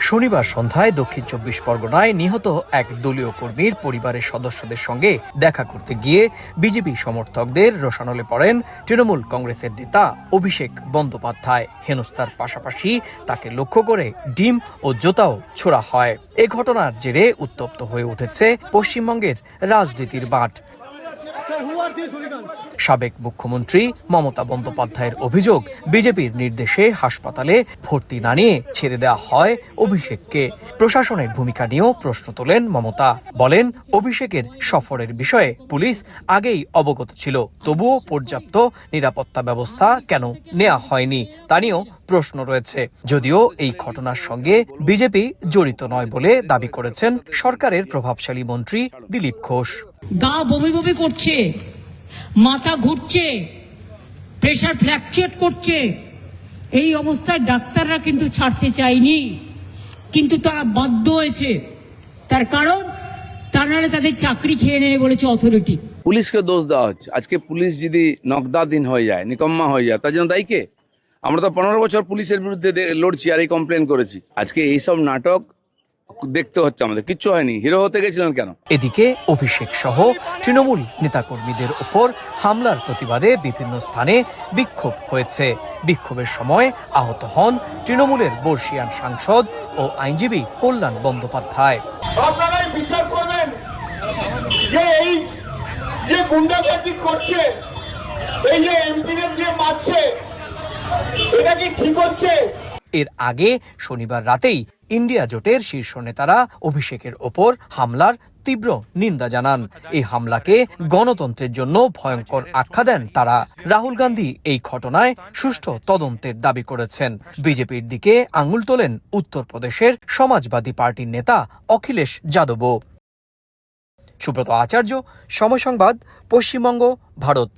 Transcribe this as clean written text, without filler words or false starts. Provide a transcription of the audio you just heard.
শনিবার সন্ধ্যায় দক্ষিণ ২৪ পরগনায় নিহত এক দলীয় কর্মীর পরিবারের সদস্যদের সঙ্গে দেখা করতে গিয়ে বিজেপি সমর্থকদের রোষানলে পড়েন তৃণমূল কংগ্রেসের নেতা অভিষেক বন্দ্যোপাধ্যায়। হেনস্থার পাশাপাশি তাকে লক্ষ্য করে ডিম ও জুতাও ছোড়া হয়। এ ঘটনার জেরে উত্তপ্ত হয়ে উঠেছে পশ্চিমবঙ্গের রাজনীতির মাঠ। সাবেক মুখ্যমন্ত্রী মমতা বন্দ্যোপাধ্যায়ের অভিযোগ, বিজেপির নির্দেশে হাসপাতালে ভর্তি না নিয়ে ছেড়ে দেওয়া হয় অভিষেককে। প্রশাসনের ভূমিকা নিয়েও প্রশ্ন তোলেন মমতা। বলেন, অভিষেকের সফরের বিষয়ে পুলিশ আগেই অবগত ছিল, তবুও পর্যাপ্ত নিরাপত্তা ব্যবস্থা কেন নেওয়া হয়নি তা নিয়েও প্রশ্ন রয়েছে। যদিও এই ঘটনার সঙ্গে বিজেপি জড়িত নয় বলে দাবি করেছেন সরকারের প্রভাবশালী মন্ত্রী দিলীপ ঘোষ। গা বমি বমি করছে, মাথা ঘুরছে, প্রেশার ফ্ল্যাকচুয়েট করছে, এই অবস্থায় ডাক্তাররা কিন্তু ছাড়তে চায়নি, কিন্তু তারা বাধ্য হয়েছে। তার কারণ তারা তাদের চাকরি খেয়ে নেবে বলেছে অথরিটি। পুলিশকে দোষ দেওয়া হচ্ছে। আজকে পুলিশ যদি নকদাদিন হয়ে যায়, নিকম্মা হয়ে যায়, তার জন্য দায়ী কে? আমরা তো 15 বছর পুলিশের বিরুদ্ধে লড়ছি আর এই কমপ্লেন করেছি। আজকে এইসব নাটক দেখতে হচ্ছে আমাদের। কিচ্ছু হয়নি, হিরো হতে গেছিলেন কেন? এদিকে অভিষেক সহ তৃণমূল নেতাকর্মীদের উপর হামলার প্রতিবাদে বিভিন্ন স্থানে বিক্ষোভ হয়েছে। বিক্ষোভের সময় আহত হন তৃণমূলের বর্ষিয়ান সাংসদ ও আইনজীবী কল্যাণ বন্দ্যোপাধ্যায়। আপনারাই বিচার করবেন যে এই যে গুন্ডাগর্দি করছে, এই যে এমপিদের দিয়ে মারছে, এটা কি ঠিক হচ্ছে? এর আগে শনিবার রাতেই ইন্ডিয়া জোটের শীর্ষ নেতারা অভিষেকের ওপর হামলার তীব্র নিন্দা জানান। এই হামলাকে গণতন্ত্রের জন্য ভয়ঙ্কর আখ্যা দেন তারা। রাহুল গান্ধী এই ঘটনায় সুষ্ঠু তদন্তের দাবি করেছেন। বিজেপির দিকে আঙুল তোলেন উত্তরপ্রদেশের সমাজবাদী পার্টির নেতা অখিলেশ যাদবও। সুব্রত আচার্য, সময় সংবাদ, পশ্চিমবঙ্গ, ভারত।